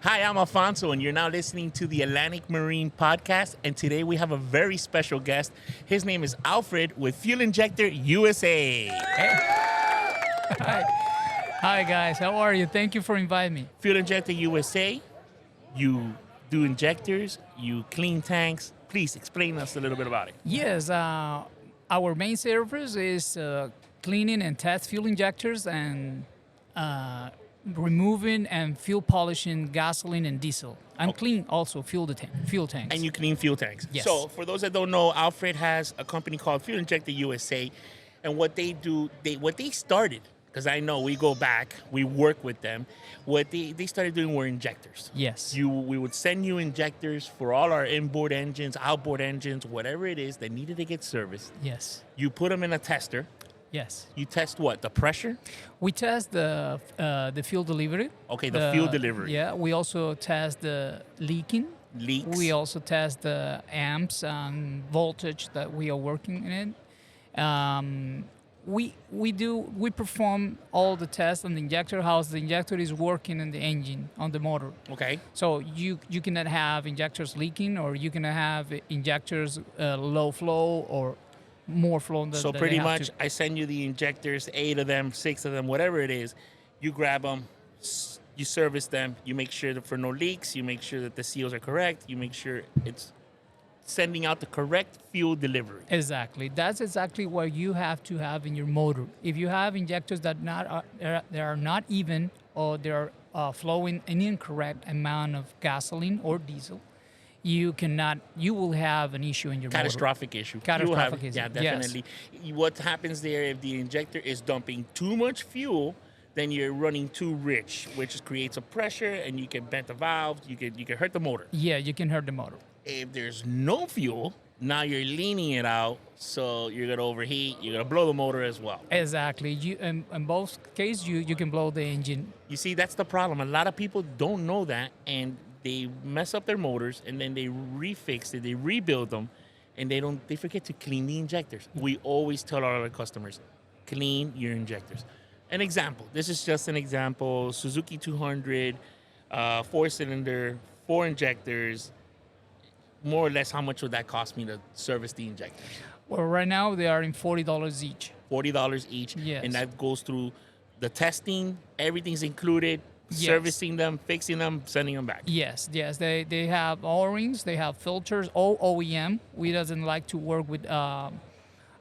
Hi, I'm Alfonso, and you're now listening to the Atlantic Marine Podcast. And today we have a very special guest. His name is Alfred with Fuel Injector USA. Hi. Hi, guys. How are you? Thank you for inviting me. Fuel Injector USA, you do injectors, you clean tanks. Please explain us a little bit about it. Yes, our main service is cleaning and test fuel injectors and removing and fuel polishing gasoline and diesel. And clean also fuel tanks. And you clean fuel tanks. Yes. So for those that don't know, Alfred has a company called Fuel Injector USA. And what they do, what they started, because I know we go back, we work with them. What they started doing were injectors. Yes. We would send you injectors for all our inboard engines, outboard engines, whatever it is that needed to get serviced. Yes. You put them in a tester. Yes. You test what? The pressure? We test the fuel delivery. Okay, the fuel delivery. Yeah. We also test the leaking. Leaks. We also test the amps and voltage that we are working in. We perform all the tests on the injector, how the injector is working in the engine, on the motor. Okay. So you cannot have injectors leaking, or you cannot have injectors low flow or more flow than So than pretty they have much, to. I send you the injectors, 8 of them, 6 of them, whatever it is. You grab them, you service them, you make sure that for no leaks, you make sure that the seals are correct, you make sure it's sending out the correct fuel delivery. Exactly. That's exactly what you have to have in your motor. If you have injectors that they are not even, or they're flowing an incorrect amount of gasoline or diesel, you will have an issue in your Catastrophic issue. Catastrophic issue. Yeah, Yes. definitely. What happens there, if the injector is dumping too much fuel, then you're running too rich, which creates a pressure, and you can bend the valve, you can hurt the motor. Yeah, you can hurt the motor. If there's no fuel, now you're leaning it out, so you're gonna overheat, you're gonna blow the motor as well. Exactly. In both cases, you can blow the engine. You see, that's the problem. A lot of people don't know that, and they mess up their motors, and then they refix it, they rebuild them, and they forget to clean the injectors. We always tell all our customers, clean your injectors. An example. This is just an example. Suzuki 200, 4-cylinder, 4 injectors. More or less, how much would that cost me to service the injectors? Well, right now they are in $40 each. $40 each. Yes. And that goes through the testing. Everything's included. Yes. Servicing them, fixing them, sending them back. Yes. They have O-rings, they have filters, all OEM. We doesn't like to work with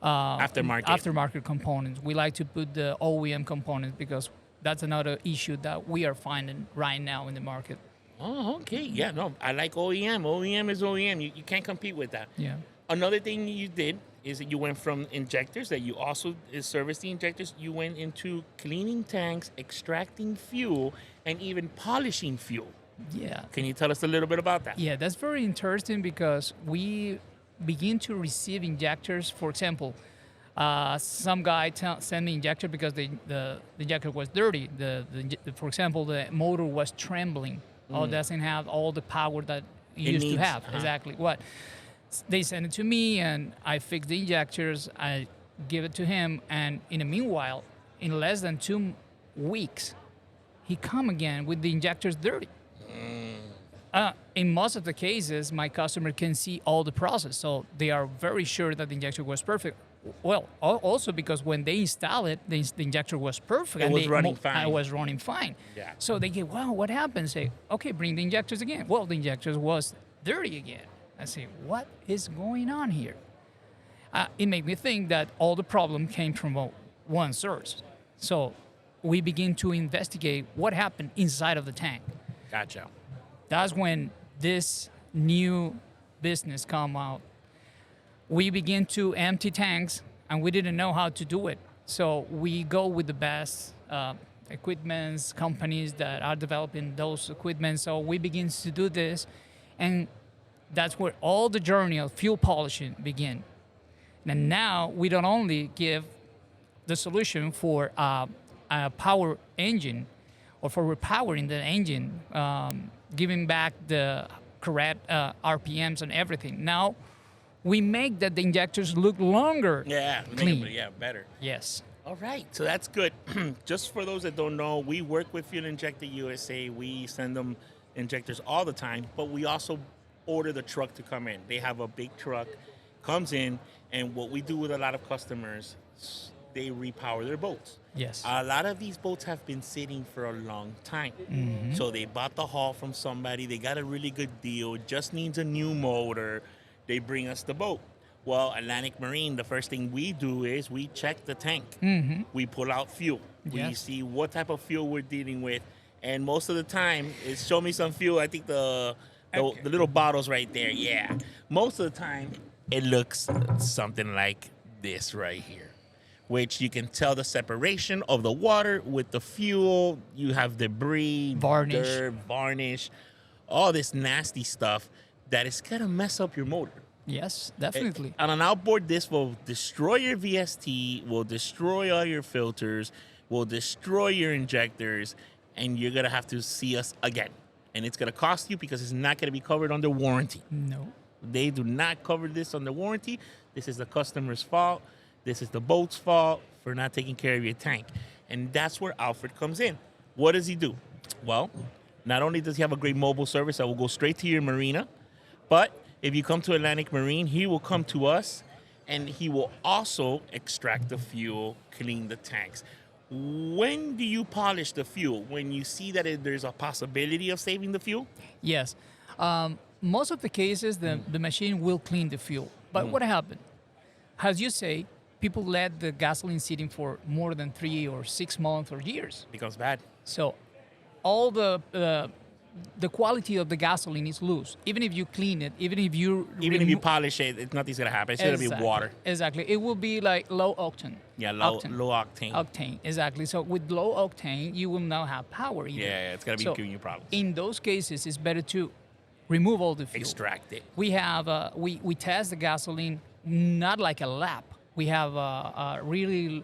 aftermarket components. We like to put the OEM components because that's another issue that we are finding right now in the market. Oh, okay. Yeah, no, I like OEM. OEM is OEM. You can't compete with that. Yeah. Another thing you did is that you went from injectors, that you also service the injectors. You went into cleaning tanks, extracting fuel, and even polishing fuel. Yeah. Can you tell us a little bit about that? Yeah, that's very interesting because we begin to receive injectors. For example, some guy sent me injector because the injector was dirty. For example, the motor was trembling. Or doesn't have all the power that it used to have. Exactly. What they send it to me, and I fix the injectors. I give it to him, and in the meanwhile, in less than 2 weeks, he come again with the injectors dirty. In most of the cases, my customer can see all the process, so they are very sure that the injector was perfect. Well, also because when they install it, the injector was perfect. It was running fine. I was running fine. Yeah. So they get, wow, what happened? Say, okay, bring the injectors again. Well, the injectors was dirty again. I say, what is going on here? It made me think that all the problem came from one source. So we begin to investigate what happened inside of the tank. Gotcha. That's when this new business come out. We begin to empty tanks, and we didn't know how to do it. So we go with the best equipments, companies that are developing those equipment. So we begin to do this, and that's where all the journey of fuel polishing begin. And now we don't only give the solution for a power engine, or for repowering the engine, giving back the correct RPMs and everything. Now we make that the injectors look longer. Yeah, clean. Yeah, better. Yes. All right, so that's good. Just for those that don't know, we work with Fuel Injector USA. We send them injectors all the time, but we also order the truck to come in. They have a big truck, comes in, and what we do with a lot of customers, they repower their boats. Yes. A lot of these boats have been sitting for a long time. So they bought the hull from somebody, they got a really good deal, just needs a new motor, they bring us the boat. Well, Atlantic Marine, the first thing we do is we check the tank. We pull out fuel. We Yes. see what type of fuel we're dealing with. And most of the time, it's show me some fuel. I think the little bottles right there, yeah. Most of the time, it looks something like this right here, which you can tell the separation of the water with the fuel. You have debris, Varnish. dirt, varnish, all this nasty stuff that is going to mess up your motor. Yes, definitely. On an outboard, this will destroy your VST, will destroy all your filters, will destroy your injectors, and you're going to have to see us again. And it's going to cost you because it's not going to be covered under warranty. No. They do not cover this under warranty. This is the customer's fault. This is the boat's fault for not taking care of your tank. And that's where Alfred comes in. What does he do? Well, not only does he have a great mobile service that will go straight to your marina, but if you come to Atlantic Marine, he will come to us and he will also extract the fuel, clean the tanks. When do you polish the fuel? When you see that there's a possibility of saving the fuel? Yes. Most of the cases, the machine will clean the fuel. But what happened? As you say, people let the gasoline sitting for more than 3 or 6 months or years. Becomes bad. So all the quality of the gasoline is loose. Even if you clean it, even if you polish it, nothing's gonna happen. It's gonna be water. Exactly. It will be like low octane. Yeah, low octane. Octane, exactly. So with low octane, you will not have power either. Yeah, it's gonna be giving you problems. In those cases, it's better to remove all the fuel. Extract it. We have we test the gasoline not like a lab. We have really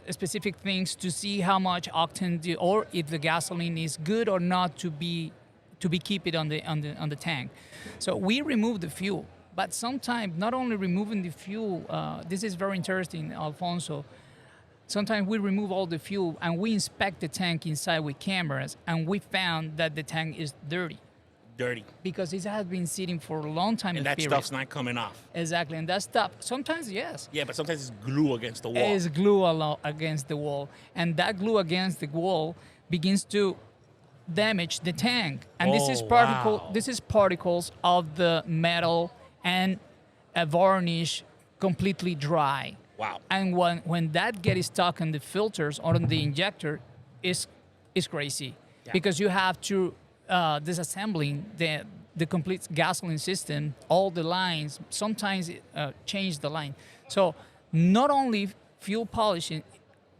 specific things to see how much octane or if the gasoline is good or not to be keep it on the tank. So we remove the fuel, but sometimes not only removing the fuel. This is very interesting, Alfonso. Sometimes we remove all the fuel and we inspect the tank inside with cameras, and we found that the tank is dirty. Because it has been sitting for a long time. And that stuff's not coming off. Exactly, and that stuff, sometimes, yes. Yeah, but sometimes it's glue against the wall. It is glue against the wall. And that glue against the wall begins to damage the tank. And this is particles of the metal and a varnish completely dry. Wow. And when that gets stuck on the filters or on the injector, is crazy. Yeah. Because you have to disassembling the complete gasoline system, all the lines, sometimes change the line. So not only fuel polishing,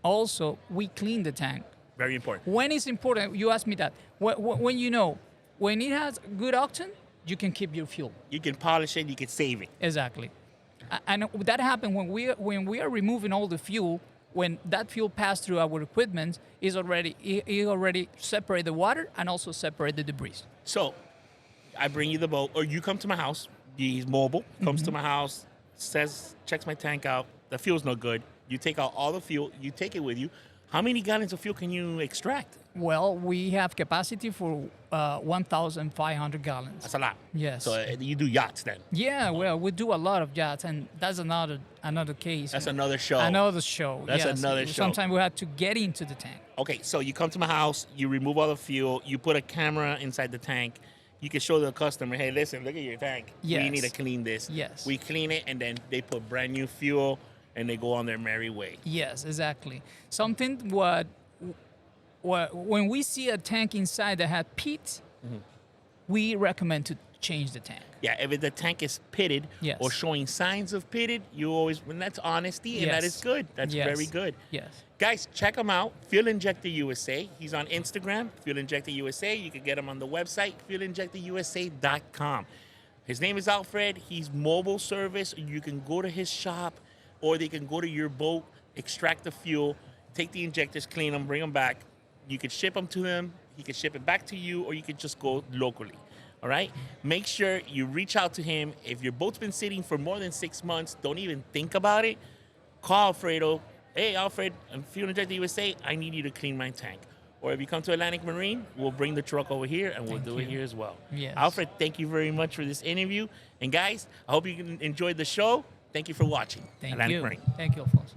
also we clean the tank. Very important. When it's important, you asked me that. When you know, when it has good octane, you can keep your fuel. You can polish it, you can save it. Exactly. And that happens when we are removing all the fuel. When that fuel passed through our equipment, it already separate the water and also separate the debris. So, I bring you the boat, or you come to my house. He's mobile, comes to my house, checks my tank out. The fuel's no good. You take out all the fuel. You take it with you. How many gallons of fuel can you extract? Well, we have capacity for 1,500 gallons. That's a lot. Yes. So you do yachts then? Yeah, well, we do a lot of yachts, and that's another case. That's another show. Another show. That's yes. another show. Sometimes we have to get into the tank. Okay, so you come to my house, you remove all the fuel, you put a camera inside the tank. You can show the customer, hey, listen, look at your tank. Yes. We need to clean this. Yes. We clean it, and then they put brand new fuel, and they go on their merry way. Yes, exactly. Something when we see a tank inside that had peat, we recommend to change the tank. Yeah, if the tank is pitted Yes. or showing signs of pitted, when that's honesty, and that Yes. is good. That's Yes. very good. Yes. Guys, check him out, Fuel Injector USA. He's on Instagram, Fuel Injector USA. You can get him on the website, fuelinjectorusa.com. His name is Alfred. He's mobile service. You can go to his shop, or they can go to your boat, extract the fuel, take the injectors, clean them, bring them back. You can ship them to him. He can ship it back to you, or you can just go locally. All right? Make sure you reach out to him. If your boat's been sitting for more than 6 months, don't even think about it. Call Alfredo. Hey, Alfred, I'm Fuel Injector USA. I need you to clean my tank. or if you come to Atlantic Marine, we'll bring the truck over here and we'll Thank do it you. here as well. Yes. Alfred, thank you very much for this interview. And guys, I hope you enjoyed the show. Thank you for watching. Thank Atlantic you. Marine. Thank you, Alfonso.